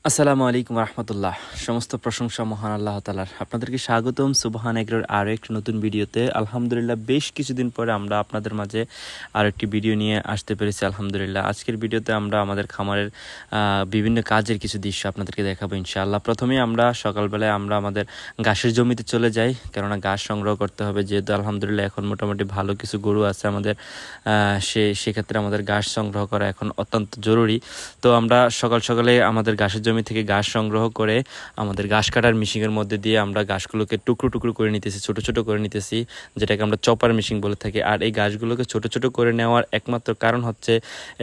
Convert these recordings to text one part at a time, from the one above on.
আসসালামু আলাইকুম রহমতুল্লাহ। সমস্ত প্রশংসা মহান আল্লাহ তালার। আপনাদেরকে স্বাগতম সুবহান এগ্রোর আরও একটি নতুন ভিডিওতে। আলহামদুলিল্লাহ বেশ কিছুদিন পরে আমরা আপনাদের মাঝে আরও একটি ভিডিও নিয়ে আসতে পেরেছি আলহামদুলিল্লাহ। আজকের ভিডিওতে আমরা আমাদের খামারের বিভিন্ন কাজের কিছু দৃশ্য আপনাদেরকে দেখাবো ইনশাআল্লাহ। প্রথমেই আমরা সকালবেলায় আমাদের ঘাসের জমিতে চলে যাই, কেননা ঘাস সংগ্রহ করতে হবে, যেহেতু আলহামদুলিল্লাহ এখন মোটামুটি ভালো কিছু গরু আছে আমাদের। সেক্ষেত্রে আমাদের ঘাস সংগ্রহ করা এখন অত্যন্ত জরুরি। তো আমরা সকাল সকালে আমাদের ঘাসের জমি থেকে ঘাস সংগ্রহ করে আমাদের ঘাস কাটার মেশিনের মধ্যে দিয়ে আমরা ঘাসগুলোকে টুকরো টুকরো করে নিতেছি, ছোট ছোট করে নিতেছি, যেটাকে আমরা চপার মেশিন বলে থাকি। আর এই ঘাসগুলোকে ছোট ছোট করে নেওয়ার একমাত্র কারণ হচ্ছে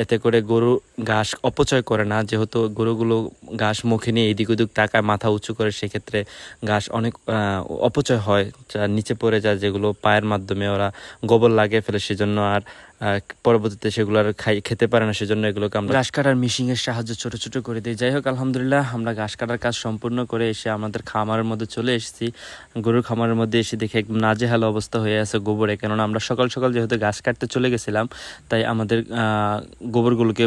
এতে করে গরু ঘাস অপচয় করে না। যেহেতু গরুগুলো ঘাস মুখে নিয়ে এদিক ওদিক তাকায়, মাথা উঁচু করে, সেক্ষেত্রে ঘাস অনেক অপচয় হয়, যা নিচে পড়ে যায়, যেগুলো পায়ের মাধ্যমে ওরা গোবর লাগিয়ে ফেলে, সেজন্য আর পরবর্তীতে সেগুলো আর খেতে পারে না। সেজন্য এগুলোকে আমরা ঘাস কাটার মেশিনের সাহায্যে ছোট ছোট করে দিই। যাই হোক, আলহামদুলিল্লাহ আমরা ঘাস কাটার কাজ সম্পূর্ণ করে এসে আমাদের খামারের মধ্যে চলে এসেছি। গরুর খামারের মধ্যে এসে দেখে একদম নাজেহাল অবস্থা হয়ে আছে গোবরে, কেননা আমরা সকাল সকাল যেহেতু ঘাস কাটতে চলে গেছিলাম, তাই আমাদের গোবরগুলোকে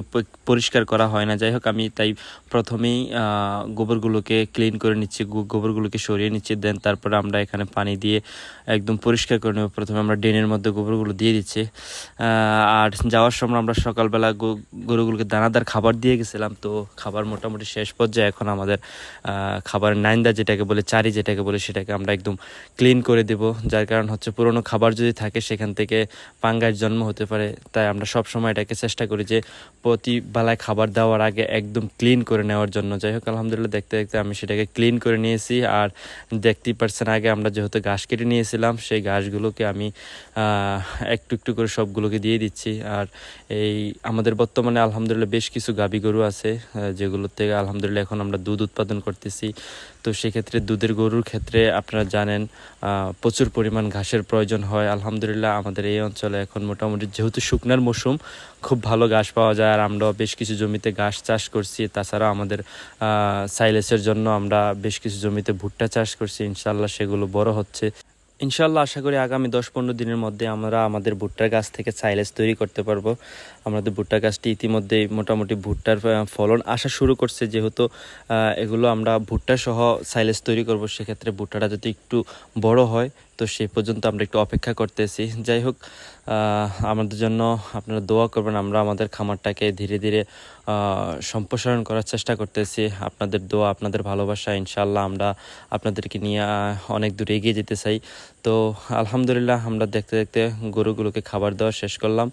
পরিষ্কার করা হয় না। যাই হোক, আমি তাই প্রথমেই গোবরগুলোকে ক্লিন করে নিচ্ছি, গোবরগুলোকে সরিয়ে নিচ্ছি, দেন তারপরে আমরা এখানে পানি দিয়ে একদম পরিষ্কার করে নেব। প্রথমে আমরা ড্রেনের মধ্যে গোবরগুলো দিয়ে দিচ্ছি। আর যাওয়ার সময় আমরা সকালবেলা গরুগুলোকে দানাদার খাবার দিয়ে গেছিলাম, তো খাবার মোটামুটি শেষ পর্যায়ে। এখন আমাদের খাবারের নাইন্দা যেটাকে বলে, চারি যেটাকে বলে, সেটাকে আমরা একদম ক্লিন করে দেব। যার কারণ হচ্ছে পুরনো খাবার যদি থাকে সেখান থেকে ফাঙ্গাস জন্ম হতে পারে, তাই আমরা সব সময় এটাকে চেষ্টা করি যে প্রতি বেলায় খাবার দেওয়ার আগে একদম ক্লিন করে নেওয়ার জন্য। যাই হোক, আলহামদুলিল্লাহ দেখতে দেখতে আমি সেটাকে ক্লিন করে নিয়েছি। আর দেখতেই পারছেন, আগে আমরা যেহেতু ঘাস কেটে নিয়েছিলাম, সেই ঘাসগুলোকে আমি একটু একটু করে সবগুলোকে দিয়ে দিচ্ছি। আর এই আমাদের বর্তমানে আলহামদুলিল্লাহ বেশ কিছু গাভী গরু আছে, যেগুলোর থেকে আলহামদুলিল্লাহ এখন আমরা দুধ উৎপাদন করতেছি। তো সেক্ষেত্রে দুধের গরুর ক্ষেত্রে আপনারা জানেন প্রচুর পরিমাণ ঘাসের প্রয়োজন হয়। আলহামদুলিল্লাহ আমাদের এই অঞ্চলে এখন মোটামুটি যেহেতু শুকনার মৌসুম, খুব ভালো ঘাস পাওয়া যায়। আর আমরা বেশ কিছু জমিতে ঘাস চাষ করছি, তাছাড়া আমাদের সাইলেসের জন্য আমরা বেশ কিছু জমিতে ভুট্টা চাষ করছি। ইনশাআল্লাহ সেগুলো বড় হচ্ছে। ইনশাআল্লাহ আশা করি আগামী 10-15 দিনের মধ্যে আমরা আমাদের ভুট্টার গাছ থেকে সাইলেজ তৈরি করতে পারবো। আমাদের ভুট্টা গাছটি ইতিমধ্যেই মোটামুটি ভুট্টার ফলন আসা শুরু করছে। যেহেতু এগুলো আমরা ভুট্টা সহ সাইলেজ তৈরি করব, সেক্ষেত্রে ভুট্টাটা যদি একটু বড় হয়, তো সেই পর্যন্ত আমরা একটু অপেক্ষা করতেছি। যাই হোক, আমাদের জন্য আপনারা দোয়া করবেন। আমরা আমাদের খামারটাকে ধীরে ধীরে সম্প্রসারণ করার চেষ্টা করতেছি। আপনাদের দোয়া, আপনাদের ভালোবাসা, ইনশাআল্লাহ আমরা আপনাদেরকে নিয়ে অনেক দূর এগিয়ে যেতে চাই। তো আলহামদুলিল্লাহ আমরা দেখতে দেখতে গরুগুলোকে খাবার দেওয়া শেষ করলাম।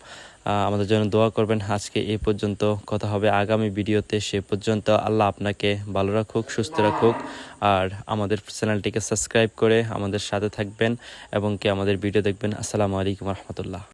আমাদের জন্য দোয়া করবেন। আজকে এই পর্যন্ত, কথা হবে আগামী ভিডিওতে। সে পর্যন্ত আল্লাহ আপনাকে ভালো রাখুক, সুস্থ রাখুক। আর আমাদের চ্যানেলটিকে সাবস্ক্রাইব করে আমাদের সাথে থাকবেন এবং কি আমাদের ভিডিও দেখবেন। আসসালামু আলাইকুম রহমতুল্লাহ।